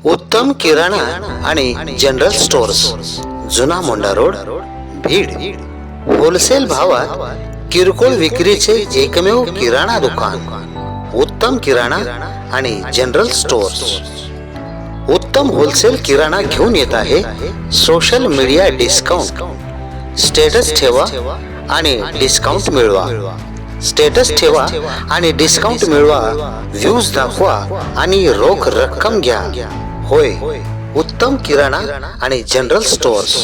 उत्तम किराणा आणि general stores, जुना मोंढा रोड, बीड. होलसेल भावात किरकोळ विक्रीचे एकमेव किराणा दुकान. उत्तम किराणा आणि जनरल स्टोअर्स. उत्तम होलसेल किराणा घेऊन येत आहे सोशल मीडिया डिस्काउंट. स्टेटस ठेवा आणि डिस्काउंट मिळवा. स्टेटस ठेवा आणि डिस्काउंट मिळवा. व्ह्यूज दाखवा आणि रोख रक्कम घ्या. होय, उत्तम किराणा आणि जनरल स्टोअर्स.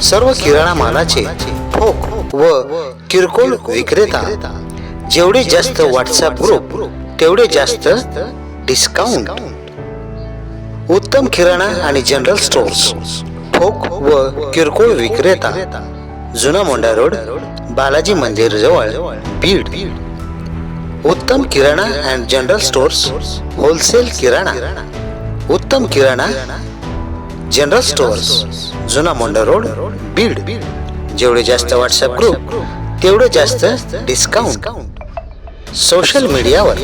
सर्व किराणा मालाचे ठोक व किरकोळ विक्रेता. जेवढे जास्त व्हॉट्सअप ग्रुप तेवढे जास्त डिस्काउंट. उत्तम किराणा आणि जनरल स्टोअर्स, ठोक व किरकोळ विक्रेता, जुना मोंढा रोड, बालाजी मंदिर जवळ, बीड. उत्तम किराणा अँड जनरल स्टोअर्स, होलसेल किराणा. उत्तम किराणा जनरल स्टोअर्स, जुना मोंढा रोड, बीड. जेवढे जास्त व्हॉट्सअप ग्रुप तेवढे जास्त डिस्काउंट. सोशल मीडियावर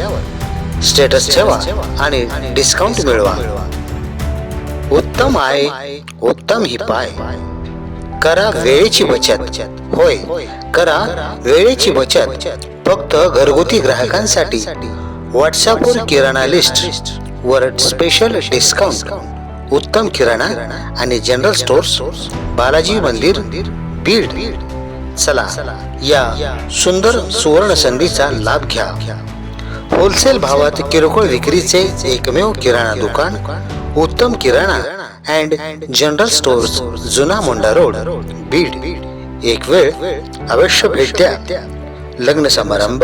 स्टेटस ठेवा आणि डिस्काउंट मिळवा. उत्तम आहे, उत्तम ही पाय. करा वेळेची बचत. होय, करा वेळेची बचत. फक्त घरगुती ग्राहकांसाठी व्हॉट्सअपवर किराणा लिस्ट वर स्पेशल डिस्काउंट. उत्तम किराणा आणि जनरल स्टोअर्स, बालाजी मंदिर, बीड. चला, या सुंदर सुवर्ण संधीचा लाभ घ्या. होलसेल भावात किरकोळ विक्रीचे एकमेव किराणा दुकान. उत्तम किराणा अँड जनरल स्टोअर्स, जुना मोंढा रोड, बीड. एक वेळ अवश्य भेट द्या. लग्न समारंभ,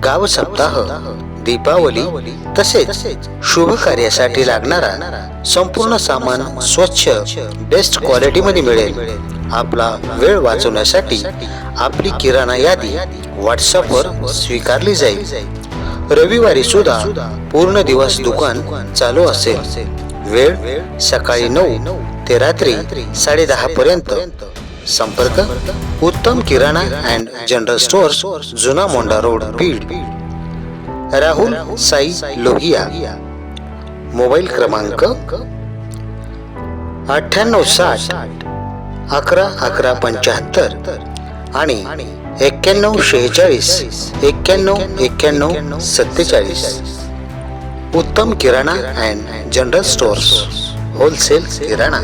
गाव सप्ताह, दीपावली तसेच शुभ कार्यासाठी लागणारा संपूर्ण सामान स्वच्छ बेस्ट क्वालिटी मध्ये मिळेल. आपला वेळ वाचवण्यासाठी आपली किराणा यादी व्हॉट्सअपवर स्वीकारली जाईल. रविवारी सुद्धा पूर्ण दिवस दुकान चालू असेल. वेळ सकाळी 9 ते रात्री 10:30 पर्यंत. संपर्क उत्तम किराणा अँड जनरल स्टोअर्स, जुना मोंढा रोड, बीड. राहुल साई लोहिया. मोबाईल क्रमांक 9860 11 11 75 आणि 9146 91 91 47. उत्तम किराणा and general stores, wholesale Kirana.